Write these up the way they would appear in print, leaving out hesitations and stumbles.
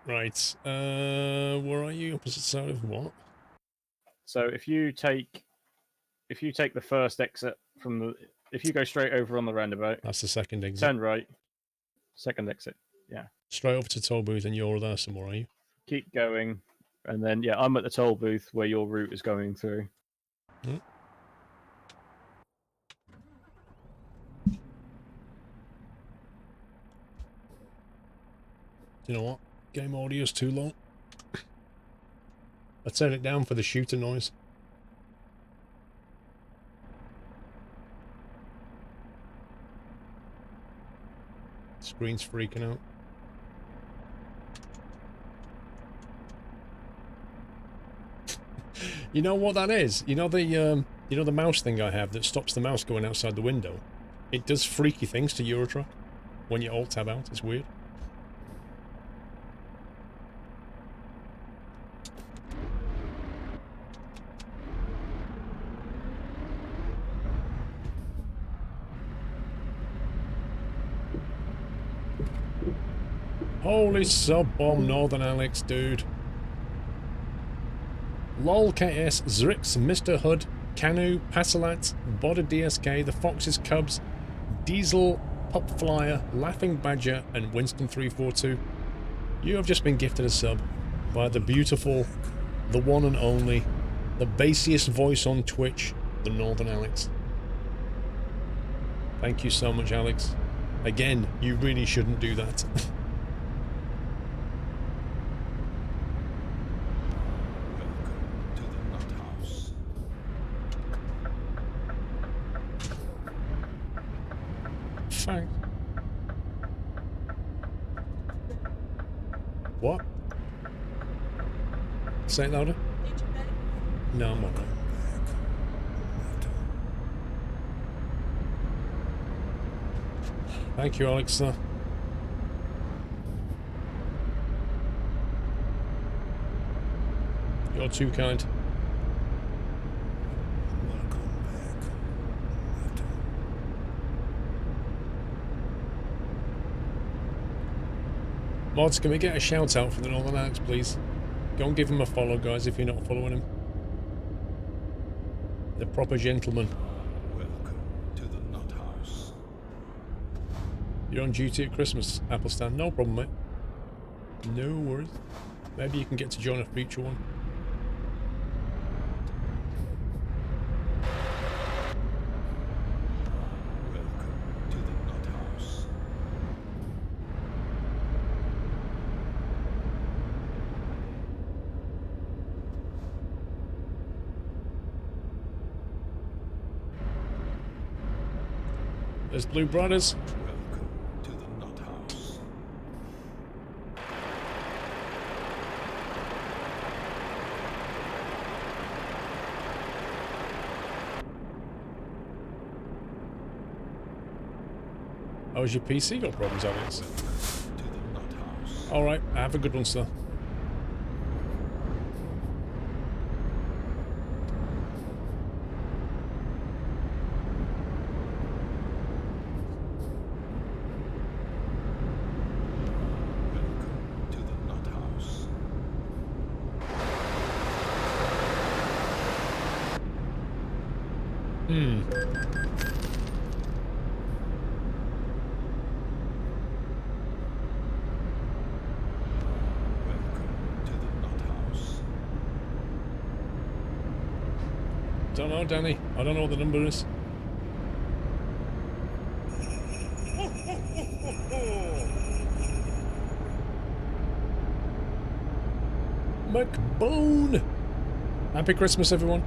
Right. Where are you? Opposite side of what? So if you take the first exit from the, if you go straight over on the roundabout, That's the second exit. turn right, second exit. Yeah. Straight over to toll booth, and you're there somewhere, are you? Keep going, and then yeah, I'm at the toll booth where your route is going through. You know what? Game audio's too low. I turn it down for the shooter noise. Screen's freaking out. You know what that is? You know the mouse thing I have that stops the mouse going outside the window? It does freaky things to Eurotruck when you alt tab out. It's weird. Holy sub-bomb, Northern Alex, dude. LOL KS, Zrix, Mr. Hood, Canu, Passalat, Bodder DSK, The Foxes, Cubs, Diesel, Pop Flyer, Laughing Badger, and Winston342. You have just been gifted a sub by the beautiful, the one and only, the bassiest voice on Twitch, the Northern Alex. Thank you so much, Alex. Again, you really shouldn't do that. Thanks. What? Say it louder. No, I'm alright. Thank you, Alex. You're too kind. Mods, can we get a shout out for the Northern Alex, please? Go and give him a follow, guys, if you're not following him. The proper gentleman. Welcome to the Nut House. You're on duty at Christmas, Applestan. No problem, mate. No worries. Maybe you can get to join a future one. Welcome to the Nut House. There's Blue Brothers. Welcome to the Nut House. Oh, has your PC got problems, Alex? To the Nut House. Alright, have a good one, sir. Welcome to the Nut House. Welcome to the Nut House. Don't know, Danny. I don't know what the number is. McBoone! Happy Christmas, everyone.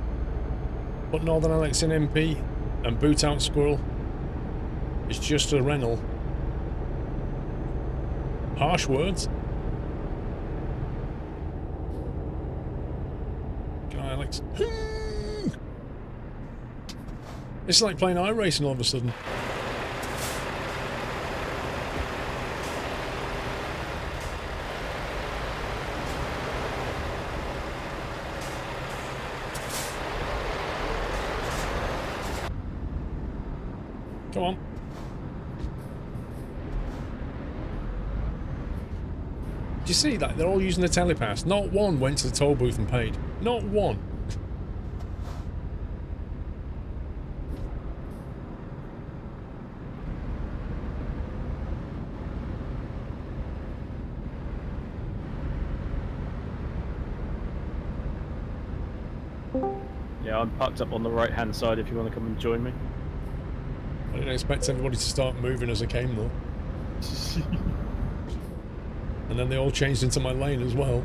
Put Northern Alex in MP and boot out Squirrel. It's just a rental. Harsh words. Good night, Alex. It's like playing iRacing all of a sudden. Come on. Do you see that? They're all using the telepass. Not one went to the toll booth and paid. Not one. Yeah, I'm parked up on the right-hand side if you want to come and join me. I didn't expect everybody to start moving as I came, though. And then they all changed into my lane as well.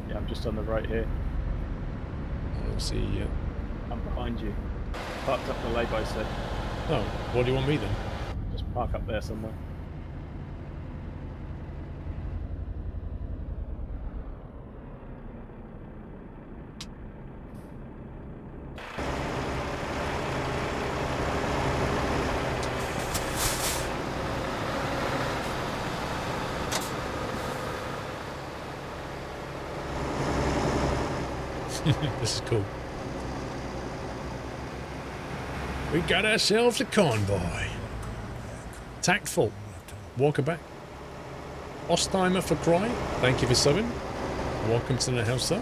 Yeah, I'm just on the right here. I don't see you yet. I'm behind you. Parked up the lay-by set. Oh, what do you want me then? Just park up there somewhere. This is cool. We got ourselves a convoy. Tactful. Walker-back. Ostheimer for Cry. Thank you for subbing. Welcome to the house, sir.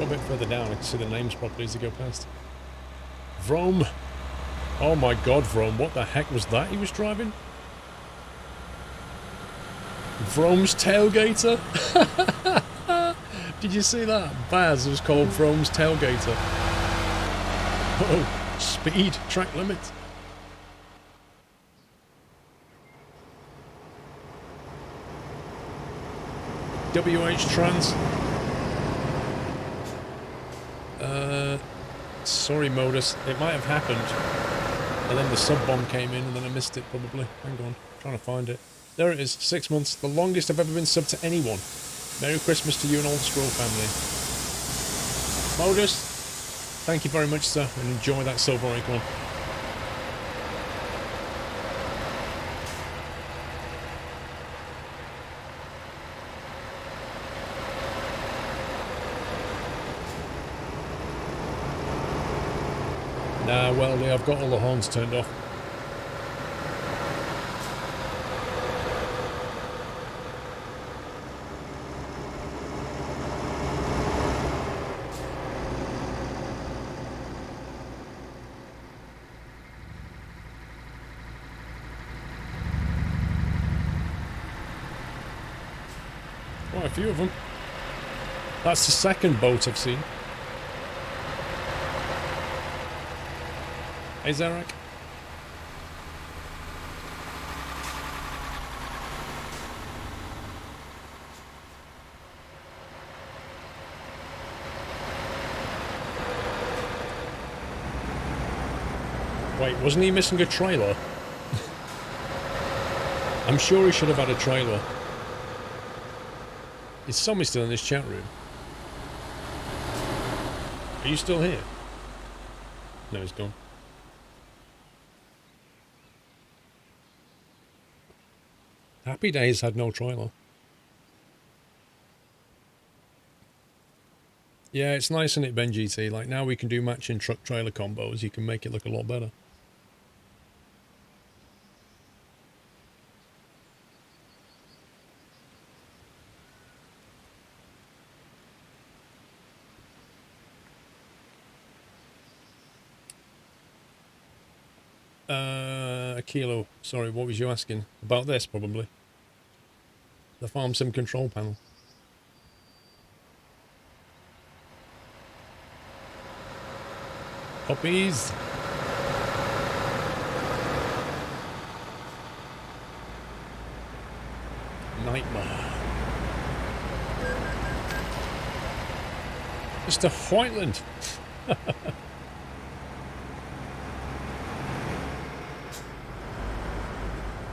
A bit further down, I can see the names properly as they go past. Vrome. Oh my god, Vrome, what the heck was that he was driving? Vrome's Tailgater? Did you see that? Baz was called Vrome's Tailgater. Oh, speed, track limit. WH Trans. Sorry, Modus. It might have happened. And then the sub-bomb came in and then I missed it, probably. Hang on. Trying to find it. There it is. 6 months. The longest I've ever been subbed to anyone. Merry Christmas to you and all the Squirrel family. Modus, thank you very much, sir. And enjoy that silver icon. Nah, well, yeah, I've got all the horns turned off. Quite a few of them. That's the second boat I've seen. Hey, Zarek. Wait, wasn't he missing a trailer? I'm sure he should have had a trailer. Is somebody still in this chat room? Are you still here? No, he's gone. Happy Days had no trailer. Yeah, it's nice, isn't it, Ben GT? Like, now we can do matching truck trailer combos. You can make it look a lot better. Kilo, sorry, what was you asking? About this, probably. The Farm Sim control panel. Puppies. Nightmare. Mr. Whiteland.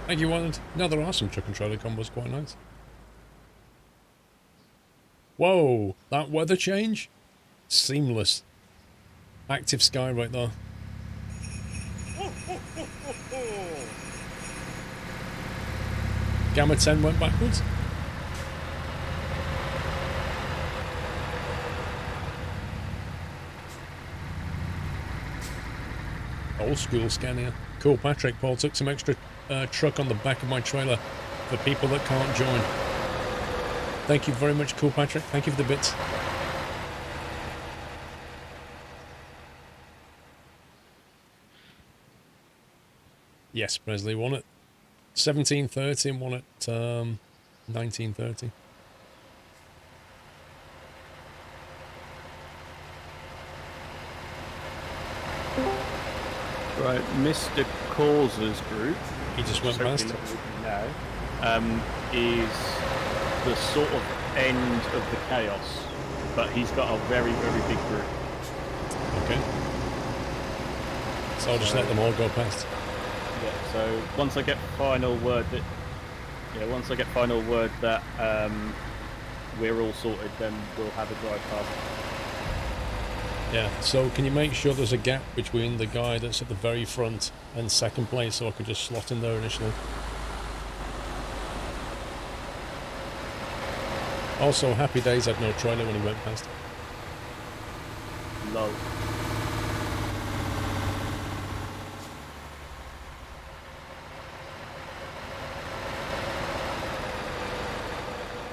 Thank you, Whiteland. No, there are some truck and trailer combos quite nice. Whoa, that weather change? Seamless. Active sky right there. Gamma 10 went backwards. Old school Scania. Cool, Patrick. Paul took some extra truck on the back of my trailer for people that can't join. Thank you very much, Cool Patrick. Thank you for the bits. Yes, Presley won it. 1730 and won it 1930. Right, Mr. Causer's group. He just went past. Now, is the sort of end of the chaos, but he's got a very, very big group. Okay. So I'll just let them all go past. Yeah. So once I get final word that, we're all sorted, then we'll have a drive past. Yeah, so can you make sure there's a gap between the guy that's at the very front and second place so I could just slot in there initially? Also, Happy Days had no trailer when he went past. Lol.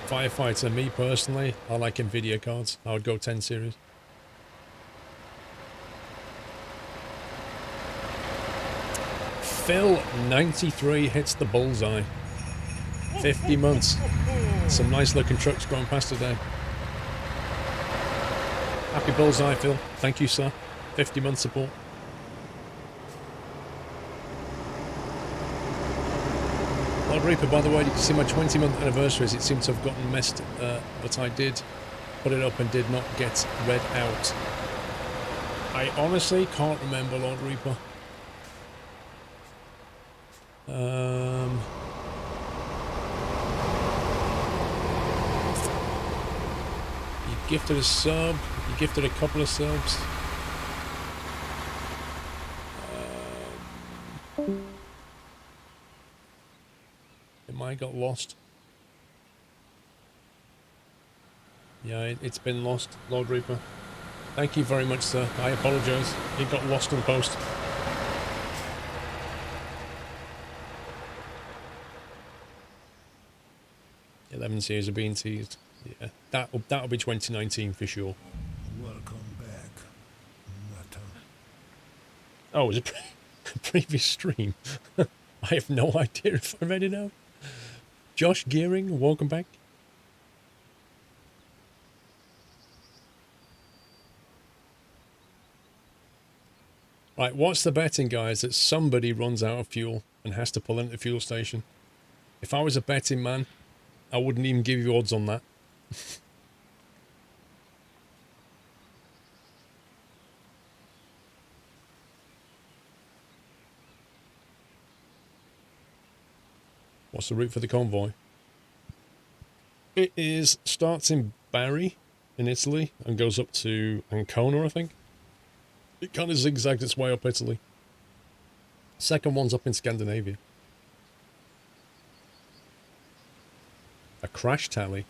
Firefighter, me personally, I like Nvidia cards. I would go 10 series. Phil 93 hits the bullseye. 50 months. Some nice looking trucks going past today. Happy bullseye, Phil. Thank you, sir. 50 month support. Lord Reaper, by the way, did you see my 20 month anniversaries? It seemed to have gotten missed, but I did put it up and did not get read out. I honestly can't remember, Lord Reaper. You gifted a sub, you gifted a couple of subs. It might have got lost. Yeah, it's been lost, Lord Reaper. Thank you very much, sir. I apologise. It got lost in post. Eleven series are being teased. Yeah, that'll be 2019 for sure. Welcome back, Nutter. Oh, it was a previous stream. I have no idea if I'm ready now. Josh Gearing, welcome back. Right, what's the betting, guys? That somebody runs out of fuel and has to pull into the fuel station. If I was a betting man, I wouldn't even give you odds on that. What's the route for the convoy? It starts in Bari in Italy and goes up to Ancona, I think. It kind of zigzags its way up Italy. Second one's up in Scandinavia. A crash tally?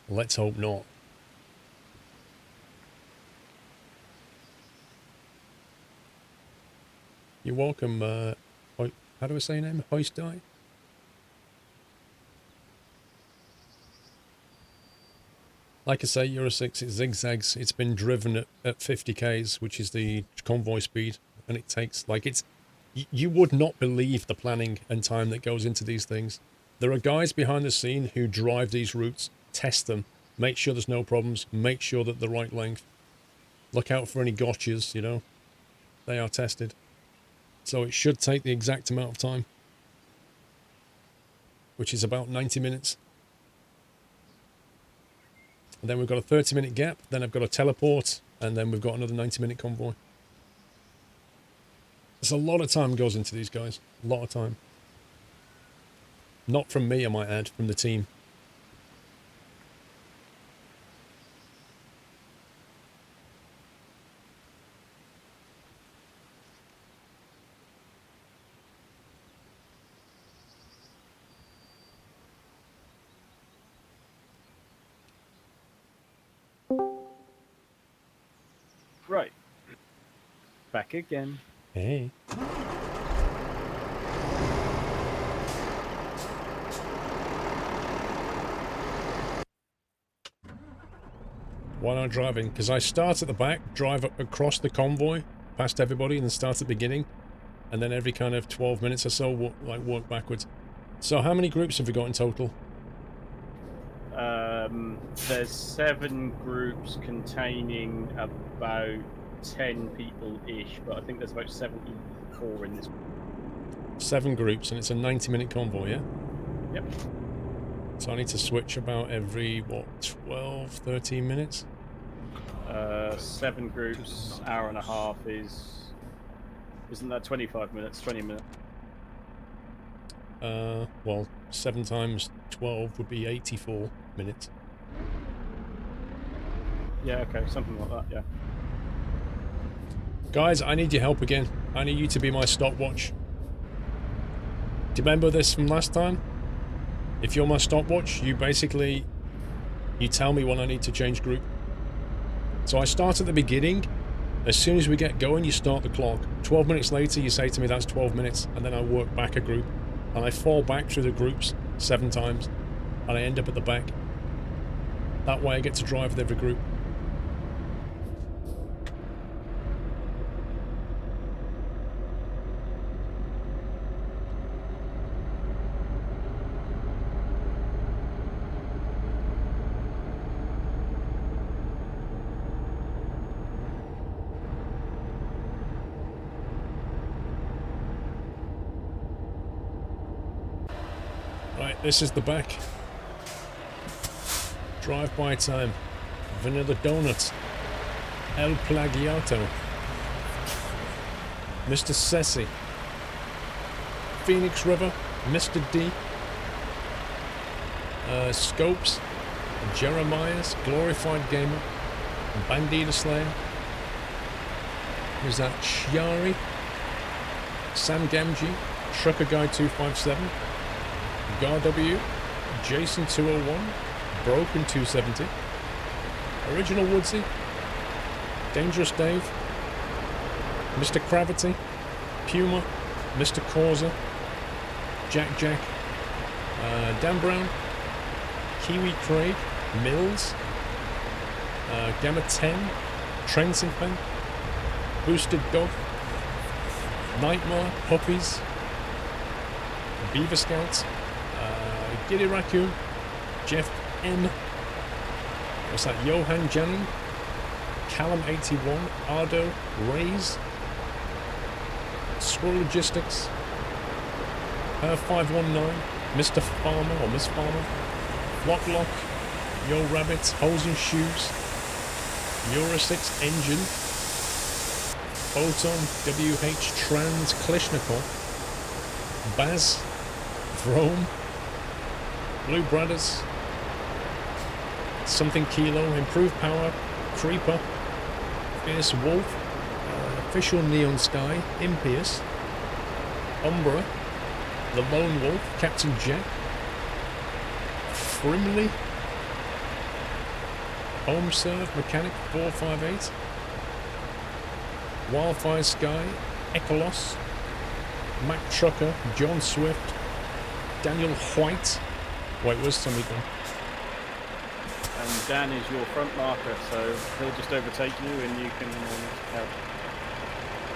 Let's hope not. You're welcome, how do I say your name? Hoistdie? Like I say, Euro 6, it zigzags. It's been driven at 50 k's, which is the convoy speed, and it takes, like, it's... You would not believe the planning and time that goes into these things. There are guys behind the scene who drive these routes, test them, make sure there's no problems, make sure that they're the right length. Look out for any gotchas, you know. They are tested. So it should take the exact amount of time, which is about 90 minutes. And then we've got a 30-minute gap, then I've got a teleport, and then we've got another 90-minute convoy. There's a lot of time goes into these guys. A lot of time. Not from me, I might add, from the team. Back again. Hey. Why not driving? Because I start at the back, drive up across the convoy, past everybody, and then start at the beginning. And then every kind of 12 minutes or so, work backwards. So how many groups have we got in total? There's 7 groups containing about 10 people-ish, but I think there's about 74 in this. 7 groups, and it's a 90-minute convoy, yeah? Yep. So I need to switch about every, what, 12, 13 minutes? 7 groups, hour and a half isn't that 25 minutes, 20 minutes? Well, 7 times 12 would be 84 minutes. Yeah, okay, something like that, yeah. Guys, I need your help again. I need you to be my stopwatch. Do you remember this from last time? If you're my stopwatch, you tell me when I need to change group. So I start at the beginning. As soon as we get going, you start the clock. 12 minutes later, you say to me that's 12 minutes, and then I work back a group. And I fall back through the groups 7 times, and I end up at the back. That way I get to drive with every group. Right, this is the back. Drive-by time. Vanilla Donuts. El Plagiato. Mr. Sessi. Phoenix River. Mr. D. Scopes. Jeremiah's. Glorified Gamer. Bandita Slayer. Who's that? Shiari. Sam Gamgee. Trucker Guy 257. GarW, Jason 201, Broken 270, Original Woodsy, Dangerous Dave, Mr. Gravity, Puma, Mr. Causa, Jack, Dan Brown, Kiwi Craig, Mills, Gamma 10, Trenton Pen, Boosted Dog, Nightmare, Puppies, Beaver Scouts, Giddy Raccoon, Jeff M. What's that? Johan Janning, Callum 81, Ardo, Rays, Squirrel Logistics, Her 519, Mr. Farmer or Miss Farmer, Flocklock, Yo Rabbits, Holes and Shoes, Euro 6 Engine, Photon, WH Trans Klishnikov, Baz, Vrome, Blue Brothers, Something Kilo, Improved Power, Creeper, Fierce Wolf, Official Neon Sky, Impious, Umbra, The Lone Wolf, Captain Jack, Frimley, Home Serve, Mechanic 458, Wildfire Sky, Ecolos, Mac Trucker, John Swift, Daniel White. Wait, where's somebody gone? And Dan is your front marker, so he'll just overtake you and you can help.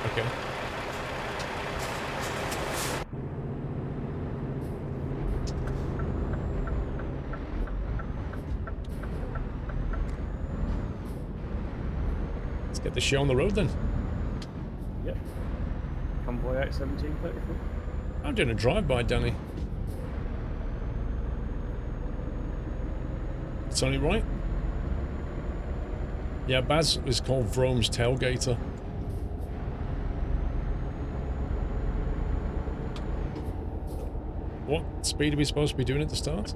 Okay. Let's get the show on the road then. Yep. Convoy out 1734. I'm doing a drive-by, Danny. It's only right. Yeah, Baz is called Vrome's Tailgater. What speed are we supposed to be doing at the start?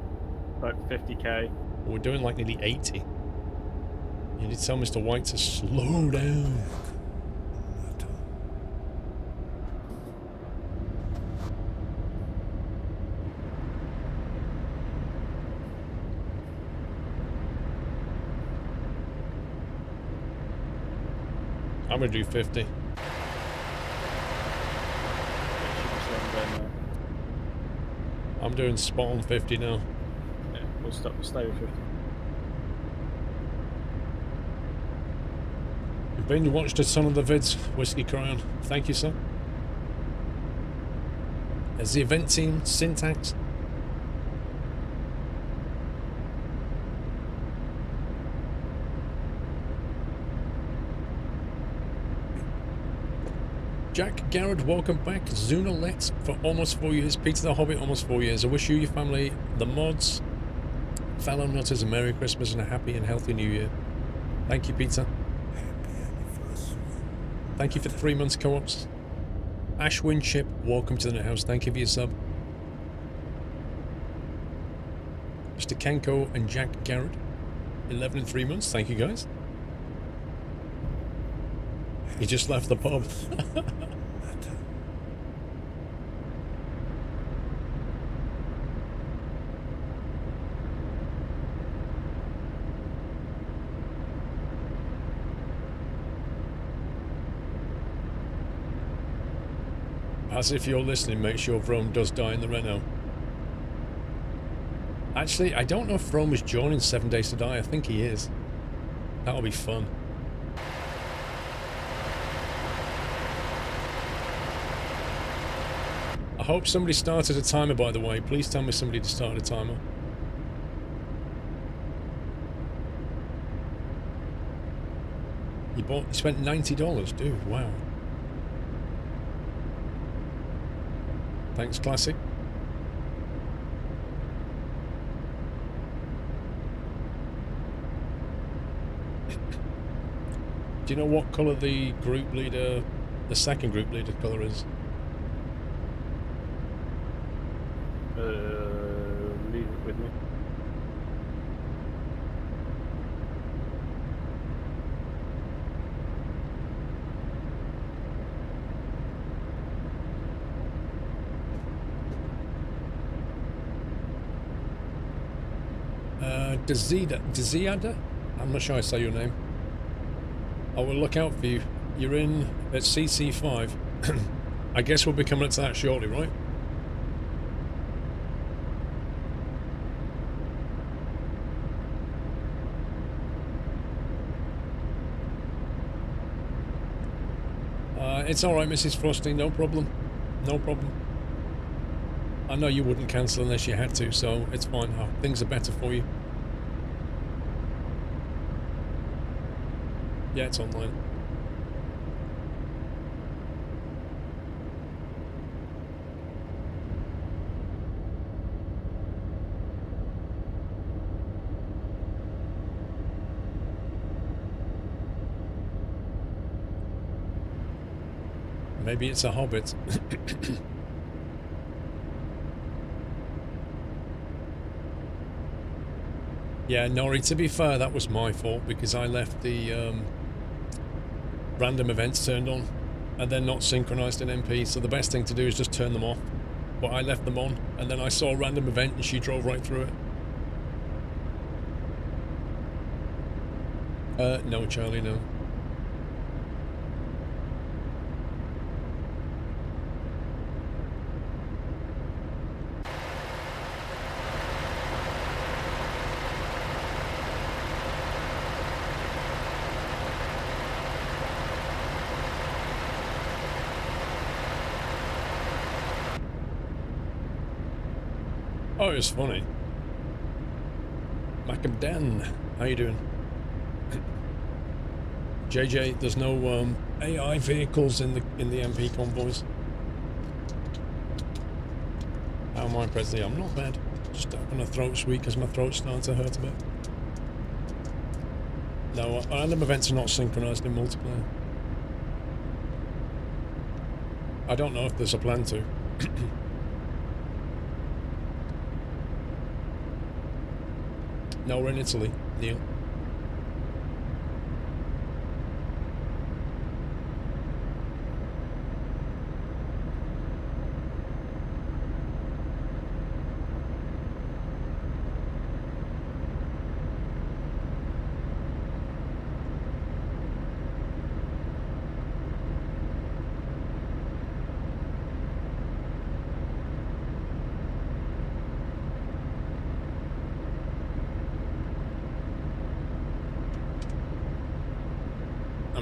About 50k. We're doing like nearly 80. You need to tell Mr. White to slow down. I'm gonna do 50. then I'm doing spot on 50 now. yeah, we'll stay with 50. You've been watched a ton of the vids, Whiskey Cryon. Thank you, sir. There's the event team, Syntax. Jack Garrett, welcome back. Zunalet for almost 4 years. Peter the Hobbit, almost 4 years. I wish you, your family, the mods, fellow nutters, a Merry Christmas and a happy and healthy New Year. Thank you, Peter. Happy anniversary. Thank you for 3 months co-ops. Ashwin Chip, welcome to the house. Thank you for your sub. Mr. Kenko and Jack Garrett, 11 and 3 months. Thank you, guys. He just left the pub. As if you're listening, make sure Vrome does die in the Renault. Actually, I don't know if Vrome is joining 7 Days to Die. I think he is. That'll be fun. I hope somebody started a timer, by the way. Please tell me somebody to start a timer. You spent $90, dude. Wow. Thanks, Classic. Do you know what colour the group leader, the second group leader colour is? Leave it with me. Deziada? I'm not sure I say your name. I will look out for you. You're in at CC5. I guess we'll be coming up to that shortly, right? It's alright, Mrs. Frosty, no problem. No problem. I know you wouldn't cancel unless you had to, so it's fine. Things are better for you. Yeah, it's online. Maybe it's a hobbit. Yeah, Nori, to be fair, that was my fault because I left the random events turned on and they're not synchronized in MP, so the best thing to do is just turn them off. But I left them on and then I saw a random event and she drove right through it. No, Charlie, no. Oh, it was funny. Macadam, how you doing? JJ, there's no AI vehicles in the MP convoys. How am I, Presley? I'm not bad. Just having a throat sweet because my throat's starting to hurt a bit. No, random events are not synchronized in multiplayer. I don't know if there's a plan to. No, we're in Italy, Neil.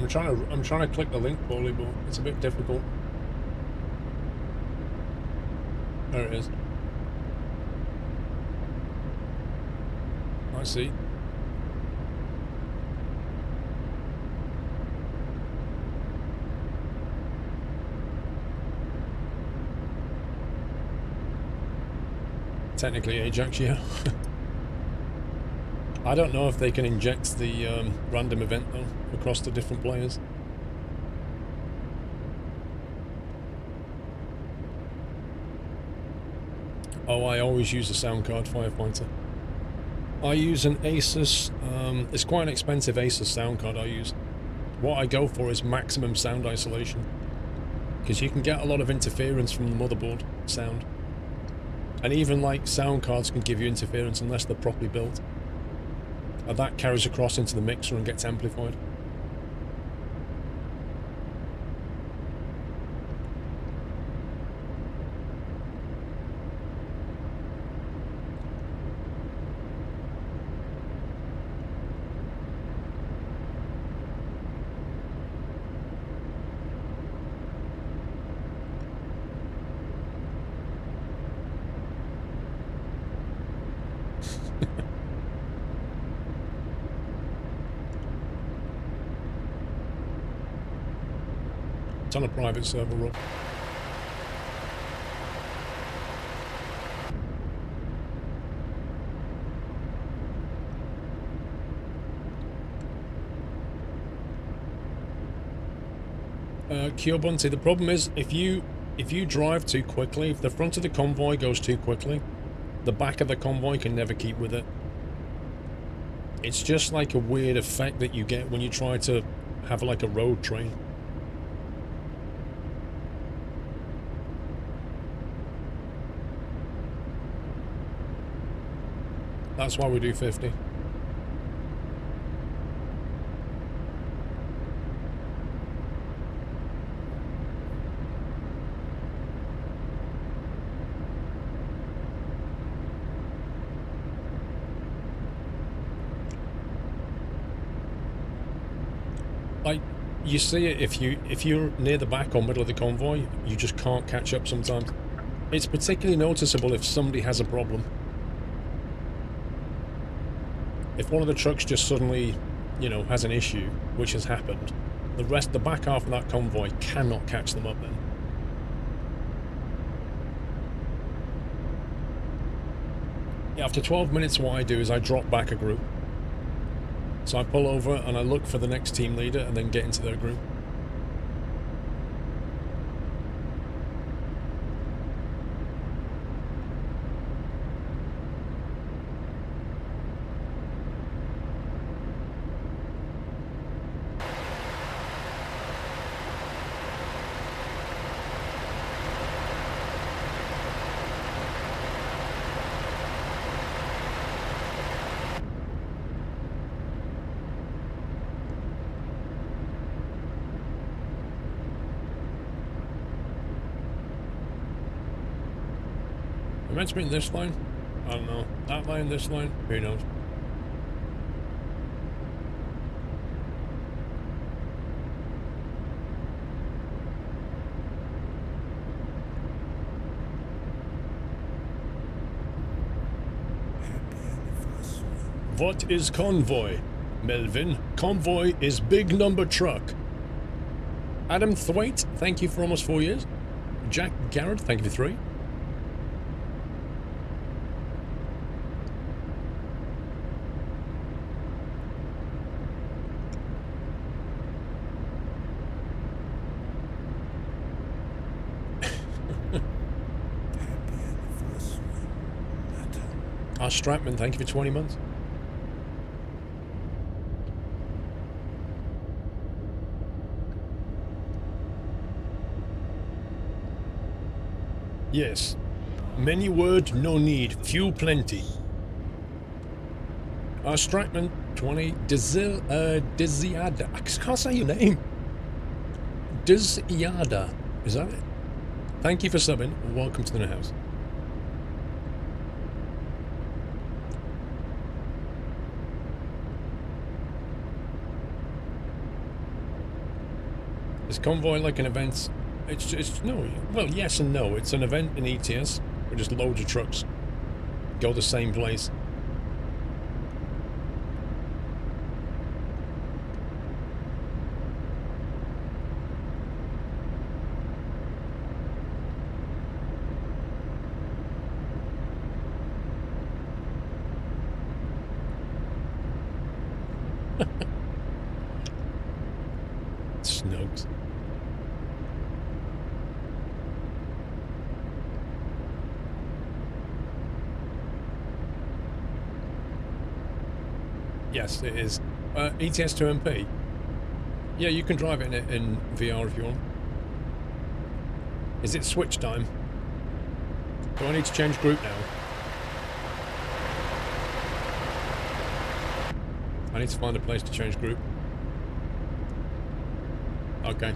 I'm trying to click the link poorly, but it's a bit difficult. There it is. I see. Technically Ajax, yeah. I don't know if they can inject the random event though across the different players. Oh, I always use a sound card firefighter. I use an Asus, it's quite an expensive Asus sound card I use. What I go for is maximum sound isolation, because you can get a lot of interference from the motherboard sound. And even like sound cards can give you interference unless they're properly built. And that carries across into the mixer and gets amplified. It's on a private server, Rob. Cure Bunty, the problem is if you drive too quickly, if the front of the convoy goes too quickly, the back of the convoy can never keep with it. It's just like a weird effect that you get when you try to have like a road train. That's why we do 50. Like, you see it if you're near the back or middle of the convoy, you just can't catch up sometimes. It's particularly noticeable if somebody has a problem. If one of the trucks just suddenly, you know, has an issue, which has happened, the back half of that convoy cannot catch them up then. Yeah, after 12 minutes what I do is I drop back a group. So I pull over and I look for the next team leader and then get into their group. Am I meant to be in this line? I don't know. That line, this line? Who knows? What is Convoy? Melvin, Convoy is big number truck. Adam Thwaite, thank you for almost 4 years. Jack Garrett, thank you for 3. Stratman, thank you for 20 months. Yes. Many word, no need. Few plenty. Stratman, 20. Diziada. I can't say your name. Diziada. Is that it? Thank you for subbing. Welcome to the house. Is Convoy like an event? It's no, well, yes and no. It's an event in ETS where just loads of trucks go the same place. Snugs. Yes, it is. ETS2 MP. Yeah, you can drive it in VR if you want. Is it switch time? Do I need to change group now? I need to find a place to change group. Okay.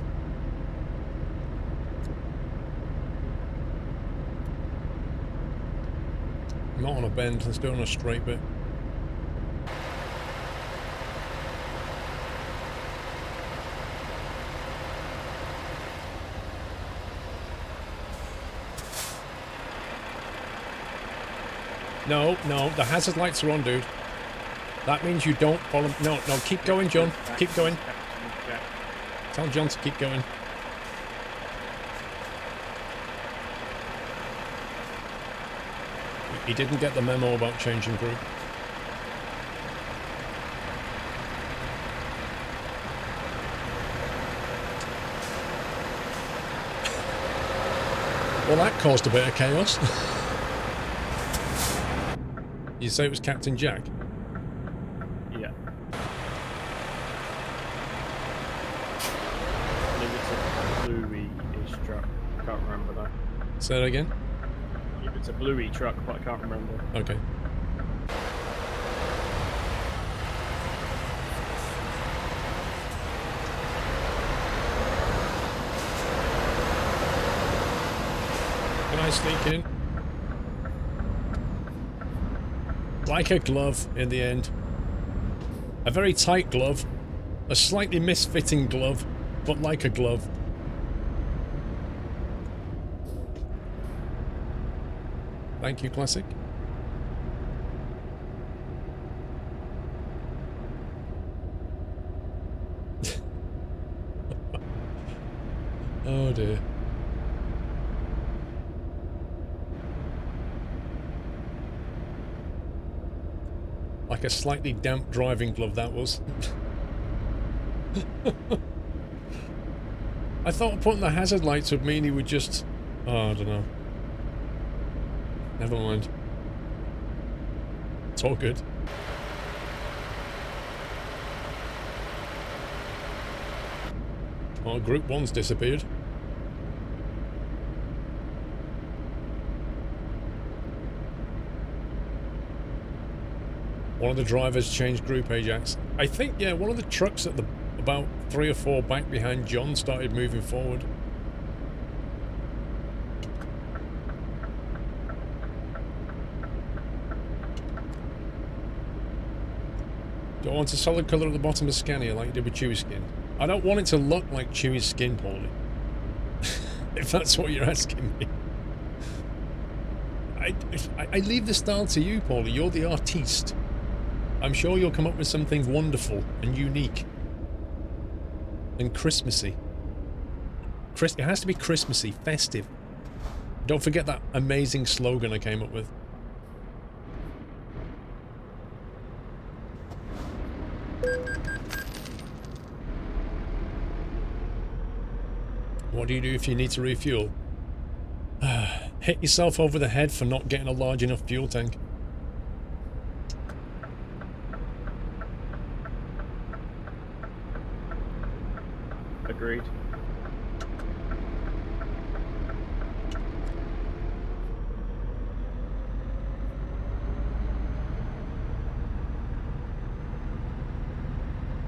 I'm not on a bend, let's do it on a straight bit. No, no, the hazard lights are on, dude. That means you don't follow... No, no, keep going, John. Keep going. Tell John to keep going. He didn't get the memo about changing group. Well, that caused a bit of chaos. You say it was Captain Jack? Yeah. I believe it's a bluey-ish truck. I can't remember though. Say that again? I believe it's a bluey truck, but I can't remember. Okay. Can I sneak in? Like a glove in the end. A very tight glove. A slightly misfitting glove, but like a glove. Thank you, Classic. Oh dear. Like a slightly damp driving glove, that was. I thought putting the hazard lights would mean he would just... Oh, I don't know. Never mind. It's all good. Oh, Group 1's disappeared. One of the drivers changed group, Ajax. I think, yeah, one of the trucks at the about 3 or 4 back behind John started moving forward. Do I want a solid colour at the bottom of Scania like you did with Chewie's skin? I don't want it to look like Chewie's skin, Paulie. If that's what you're asking me. I leave the style to you, Paulie. You're the artiste. I'm sure you'll come up with something wonderful and unique. And Christmassy. It has to be Christmassy, festive. Don't forget that amazing slogan I came up with. What do you do if you need to refuel? Hit yourself over the head for not getting a large enough fuel tank. Agreed.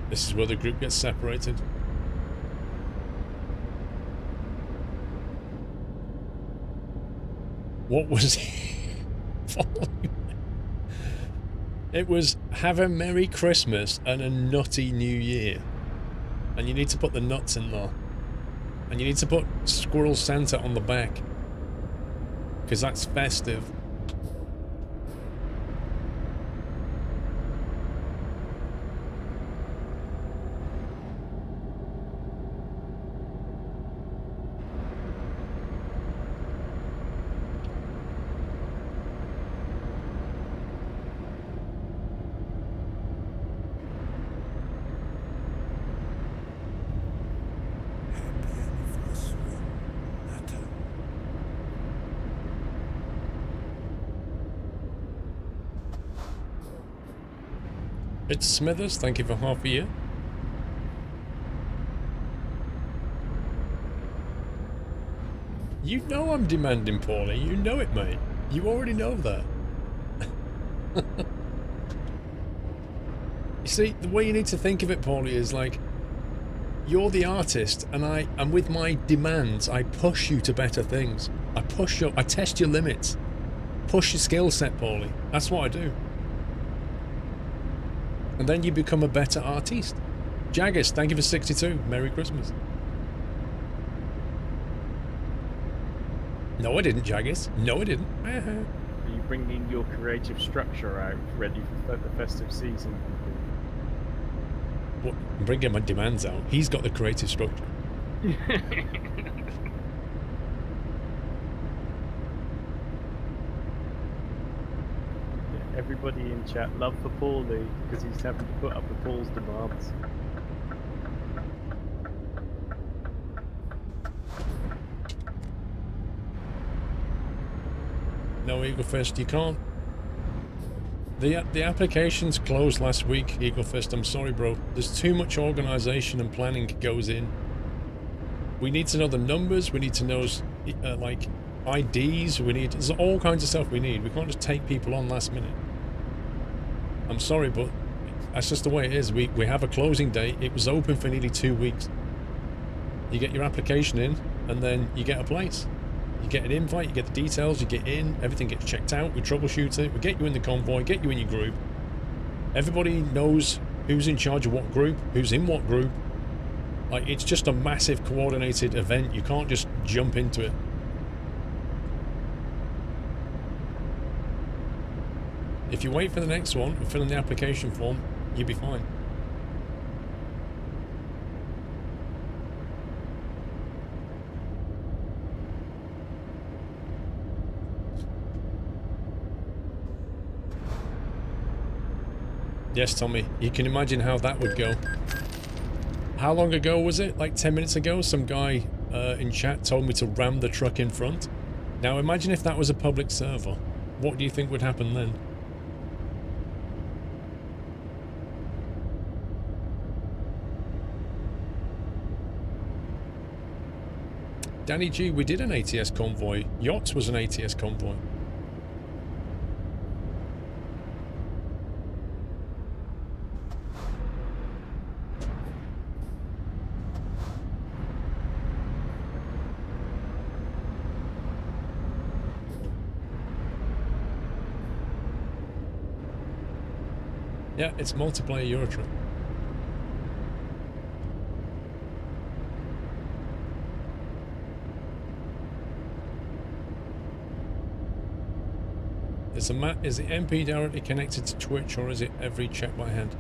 This is where the group gets separated. What was he following? It was have a Merry Christmas and a nutty New Year. And you need to put the nuts in there. And you need to put Squirrel Santa on the back, because that's festive. Happy anniversary, Nata. It's Smithers, thank you for half a year. You know I'm demanding, Paulie. You know it, mate. You already know that. You see, the way you need to think of it, Paulie, is like, you're the artist, and with my demands, I push you to better things. I test your limits. Push your skill set, Paulie. That's what I do. And then you become a better artiste. Jaggers, thank you for 62. Merry Christmas. No, I didn't, Jaggers. No, I didn't. Are you bringing your creative structure out, ready for the festive season? What? I'm bringing my demands out. He's got the creative structure. Everybody in chat love for Paulie because he's having to put up with Paul's demands. No, Eaglefist, you can't. The applications closed last week, Eaglefist. I'm sorry, bro. There's too much organisation and planning goes in. We need to know the numbers. We need to know like IDs. There's all kinds of stuff we need. We can't just take people on last minute. I'm sorry, but that's just the way it is. We have a closing date. It was open for nearly 2 weeks. You get your application in, and then you get a place. You get an invite, you get the details, you get in, everything gets checked out, we troubleshoot it, we get you in the convoy, get you in your group. Everybody knows who's in charge of what group, who's in what group. Like, it's just a massive coordinated event. You can't just jump into it. If you wait for the next one and fill in the application form, you'll be fine. Yes, Tommy, you can imagine how that would go. How long ago was it? Like 10 minutes ago, some guy in chat told me to ram the truck in front. Now imagine if that was a public server. What do you think would happen then? Danny G, we did an ATS convoy. Yachts was an ATS convoy. Yeah, it's multiplayer Eurotrip. Is the MP directly connected to Twitch, or is it every check by hand?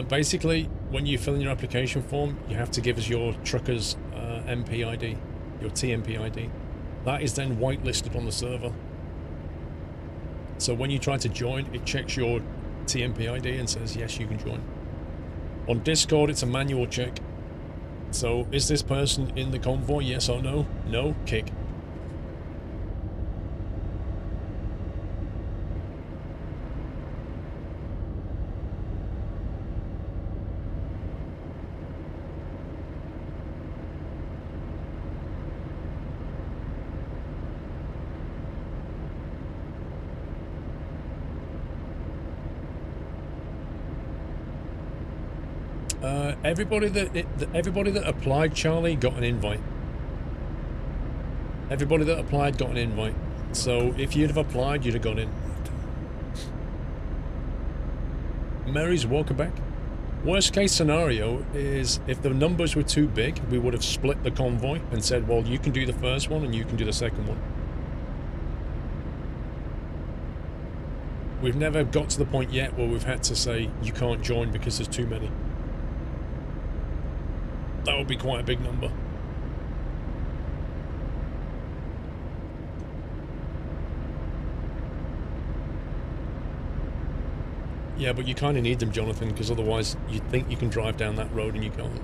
Basically, when you fill in your application form, you have to give us your trucker's MP ID, your TMP ID. That is then whitelisted on the server. So when you try to join, it checks your TMP ID and says, yes, you can join. On Discord, it's a manual check. So, is this person in the convoy, yes or no? No, kick. Everybody that applied, Charlie, got an invite. Everybody that applied got an invite. So if you'd have applied, you'd have got in. Mary's welcome back. Worst case scenario is if the numbers were too big, we would have split the convoy and said, well, you can do the first one and you can do the second one. We've never got to the point yet where we've had to say you can't join because there's too many. That would be quite a big number. Yeah, but you kind of need them, Jonathan, because otherwise you think you can drive down that road and you can't.